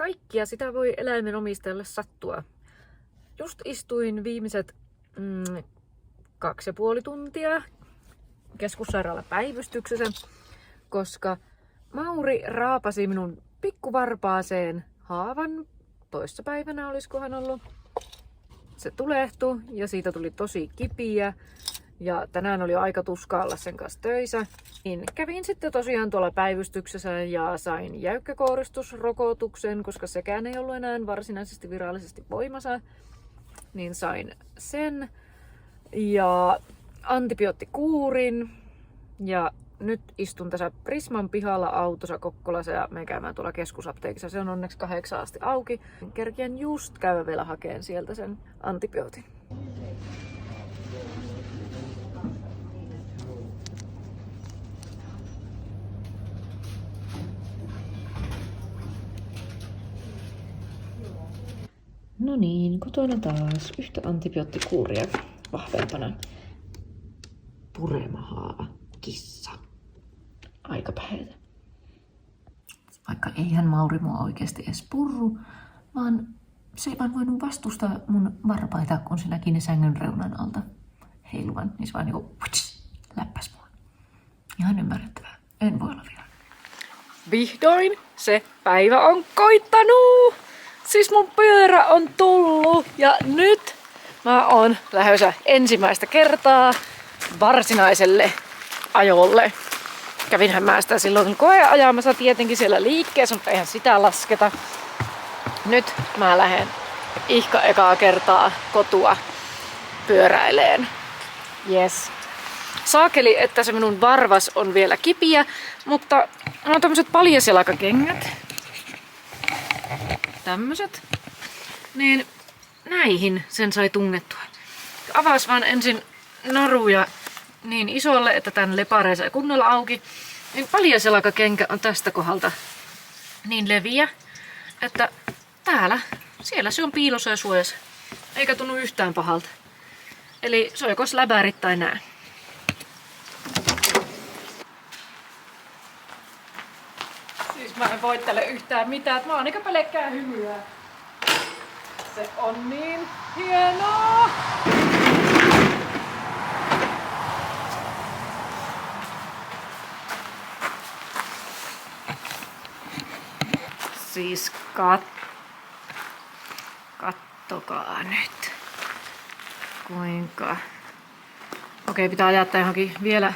kaikkia sitä voi eläimen omistajalle sattua. Just istuin viimeiset 2,5 tuntia keskussairaalapäivystyksessä, koska Mauri raapasi minun pikkuvarpaaseen haavan. Toissapäivänä olisikohan ollut. Se tulehtui ja siitä tuli tosi kipiä. Ja tänään oli aika tuskaa olla sen kanssa töissä. Niin kävin sitten tosiaan tuolla päivystyksessä ja sain jäykkäkouristusrokotuksen, koska sekään ei ollut enää varsinaisesti virallisesti voimassa. Niin sain sen ja antibioottikuurin. Ja nyt istun tässä Prisman pihalla autossa Kokkolassa ja me käymään tuolla keskusapteekissa. Se on onneksi 8 asti auki. Kerkien just käydä vielä hakeen sieltä sen antibiootin. No niin, kotona taas yhtä antibioottikuuria vahvempana. Puremahaava kissa. Aika päheitä. Vaikka eihän Mauri mua oikeasti edes purru, vaan se ei vaan voinut vastustaa mun varpaita, kun se näki ne sängyn reunan alta heiluvan. Niin se vaan niinku läppäs mua. Ihan ymmärrettävää. En voi olla vielä. Vihdoin se päivä on koittanut! Siis mun pyörä on tullut ja nyt mä oon lähdössä ensimmäistä kertaa varsinaiselle ajolle. Kävinhän mä sitä silloin koeajamassa tietenkin siellä liikkeessä, mutta eihän sitä lasketa. Nyt mä lähden ekaa kertaa kotua pyöräileen. Yes. Saakeli, että se minun varvas on vielä kipiä, mutta on tämmöset paljasjalkakengät. Tämmöset. Niin näihin sen sai tungettua. Avas vaan ensin naruja niin isolle, että tän lepareen sai kunnolla auki. Niin paljasjalkakenkä on tästä kohdalta niin leviä, että siellä se on piilossa ja suojassa. Eikä tunnu yhtään pahalta. Eli se on joko läbärit tai nää. Siis mä en voittele yhtään mitään, mä oon eikä pelkkää hymyä. Se on niin hienoa! Siis kattokaa nyt. Kuinka... Okei, pitää ajattaa johonkin vielä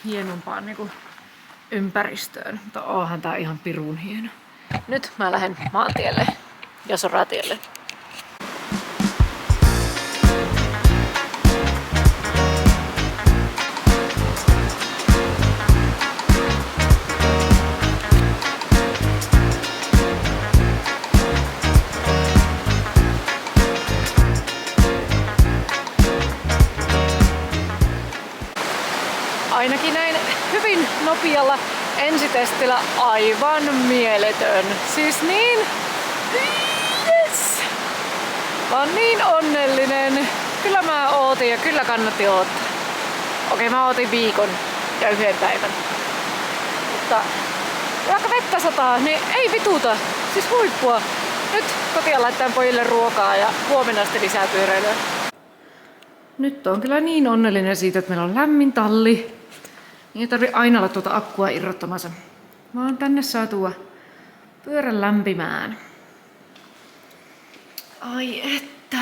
hienompaan niinku ympäristöön. Mutta onhan tää ihan pirun hieno. Nyt mä lähden maantielle ja soratielle. Ainakin näin hyvin nopealla ensitestillä aivan mieletön. Siis niin... Yes! Mä oon niin onnellinen. Kyllä mä ootin ja kyllä kannatti oottaa. Okei, mä ootin viikon ja 1 päivän. Mutta vaikka vettä sataa, niin ei vituta. Siis huippua. Nyt kotiin laittaa pojille ruokaa ja huomenna sitten lisää pyöräilyä. Nyt on kyllä niin onnellinen siitä, että meillä on lämmin talli. Niin ei tarvi aina olla tuota akkua irrottamassa. Vaan tänne saa tuoda pyörän lämpimään. Ai että.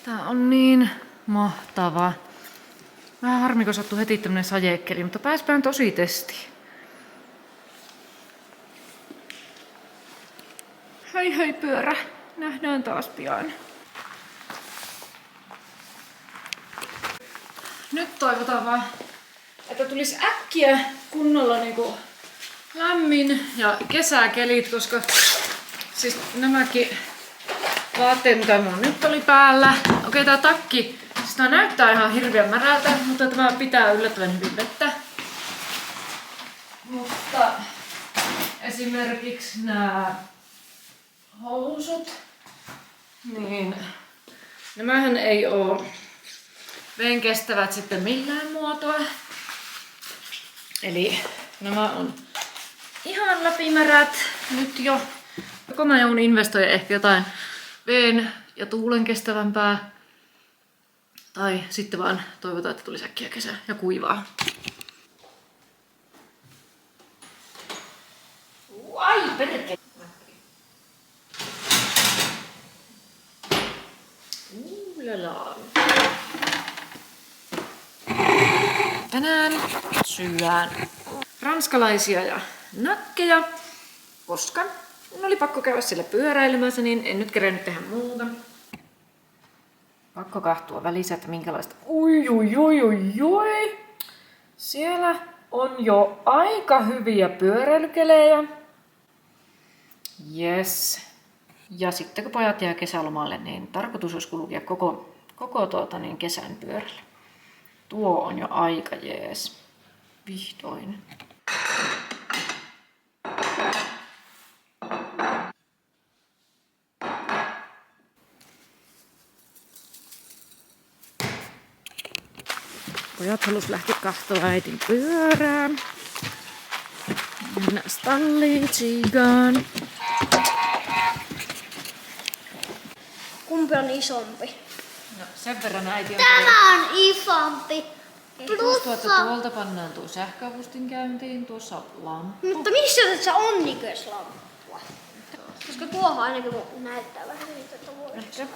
Tää on niin mahtava. Vähän harmi, kun sattuu heti tämmönen sajekkeli, mutta pääspään tosi testiin. Hei hei pyörä. Nähdään taas pian. Nyt toivotaan vaan, että tulisi äkkiä kunnolla niinku lämmin ja kesäkelit, koska siis nämäkin vaatteet, mitä mulla nyt oli päällä. Okei, tää takki, siis tää näyttää ihan hirveän märältä, mutta tämä pitää yllättävän hyvin vettä. Mutta esimerkiksi nämä housut, niin nämähän ei oo veden kestävät sitten millään muotoa. Eli nämä on ihan läpimärät nyt jo. Joko mä joudun investoida ehkä jotain veen ja tuulen kestävämpää. Tai sitten vaan toivotaan, että tulisi äkkiä kesä ja kuivaa. Ai perkele! Uulala. Tänään syödään ranskalaisia ja nakkeja, koska mun oli pakko käydä sille pyöräilemässä, niin en nyt kerennyt tehdä muuta. Pakko kahtua välissä, että minkälaista... Oi. Siellä on jo aika hyviä pyöräilykelejä. Yes. Ja sitten kun pojat jää kesälomalle, niin tarkoitus olisi kulkea koko kesän pyörällä. Tuo on jo aika jees. Vihdoin. Pojat halus lähteä katsoa äitin pyörää. Mennään stalliin tsiigaan. Kumpi on isompi? No sen verran äiti on... Tämä on isompi. Tuntuu, että tuolta pannaan tuo sähköavustin käyntiin, tuossa on lamppu. Mutta missä tässä on niköslampua? Koska tuohon ainakin näyttää vähän niitä, että voisi.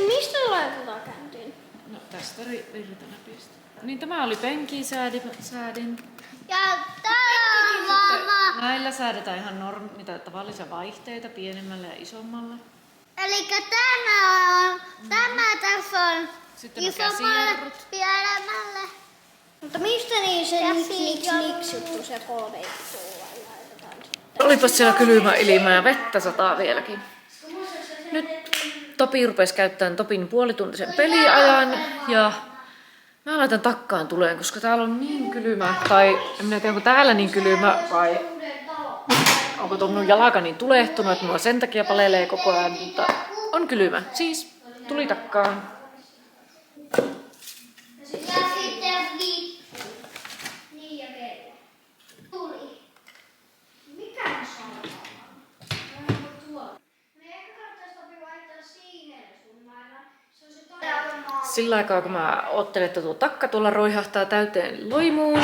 Mistä laitetaan käyntiin? No tästä virtana pistä. Niin tämä oli penkiin säädin. Ja täällä on mama. Näillä säädetään ihan mitä tavallisia vaihteita pienemmälle ja isommalle. Elikkä tämä tässä on Sitten on isommalle, käsijarrut. pienemmälle. Mutta mistä niin se niksuttu se 3 laitetaan sitten? Olipas siellä kylmä ilma ja vettä sataa vieläkin. Nyt Topi rupesi käyttämään Topin puolituntisen peliajan ja mä laitan takkaan tuleen, koska täällä on niin kylmä. Tai en minä tiedä, onko täällä niin kylmä vai onko tuo minun jalka niin tulehtunut, että minua sen takia palelee koko ajan, mutta on kylmä. Siis tuli takkaan. Ja sitten niin ja kello. Tuli. Mikä ne sanoo? Tuolla. Ne ehkä kannattaisi Topi laittaa siihen sun maailman. Se on se toinen. Sillä aikaa, kun mä ottelen, että tuo takka tuolla roihahtaa täyteen loimuun,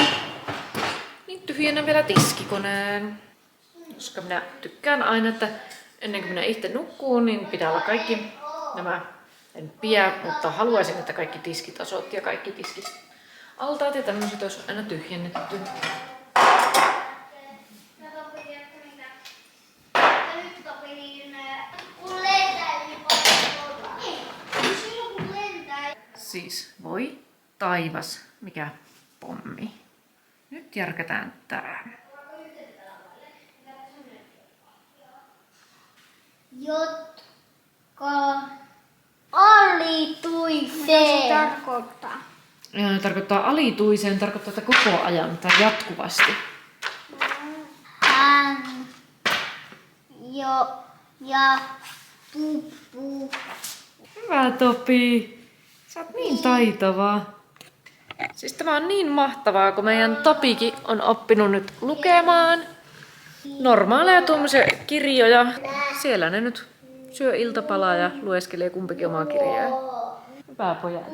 niin tyhjennän vielä tiskikoneen. Koska minä tykkään aina, että ennen kuin minä itse nukkuun, niin pitää olla kaikki nämä, en pidä, mutta haluaisin, että kaikki tiskitasot ja kaikki tiskit altaat ja tämmöiset olisi aina tyhjennetty. Siis voi taivas, mikä pommi. Nyt järkätään tää. Jotka alituiseen. Mitä se tarkoittaa? Tarkoittaa alituiseen, tarkoittaa, että koko ajan tai jatkuvasti. Hän jo ja puppu. Hyvä Topi. Sä oot niin taitava. Siis tämä on niin mahtavaa, kun meidän Topikin on oppinut nyt lukemaan normaaleja tuommoisia kirjoja. Siellä ne nyt syö iltapalaa ja lueskelee kumpikin omaa kirjaa. Hyvä pojat.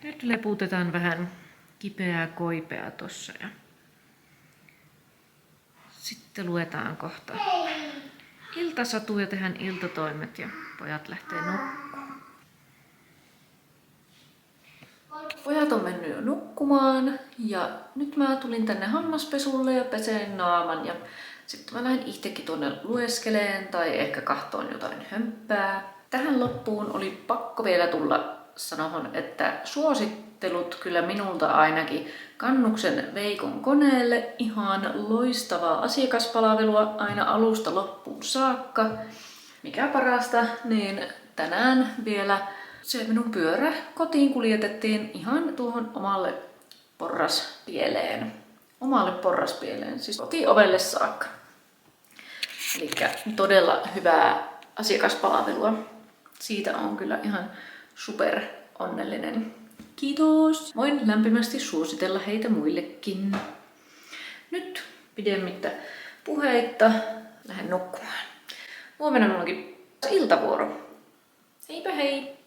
Nyt leputetaan vähän kipeää koipeaa tossa ja sitten luetaan kohta iltasatuja, tehdään iltatoimet ja pojat lähtee nukkumaan. Pojat on mennyt jo nukkumaan ja nyt mä tulin tänne hammaspesulle ja peseen naaman ja sitten mä lähden itsekin tuonne lueskeleen tai ehkä kahtoon jotain hömppää. Tähän loppuun oli pakko vielä tulla sanomaan, että suosittelut kyllä minulta ainakin Kannuksen Veikon koneelle. Ihan loistavaa asiakaspalvelua aina alusta loppuun saakka. Mikä parasta, niin tänään vielä se minun pyörä kotiin kuljetettiin ihan tuohon omalle porraspieleen, siis kotiovelle saakka. Eli todella hyvää asiakaspalvelua. Siitä on kyllä ihan super onnellinen. Kiitos! Voin lämpimästi suositella heitä muillekin. Nyt pidemmittä puheitta lähden nukkumaan. Huomenna mulla onkin iltavuoro. Heipä hei!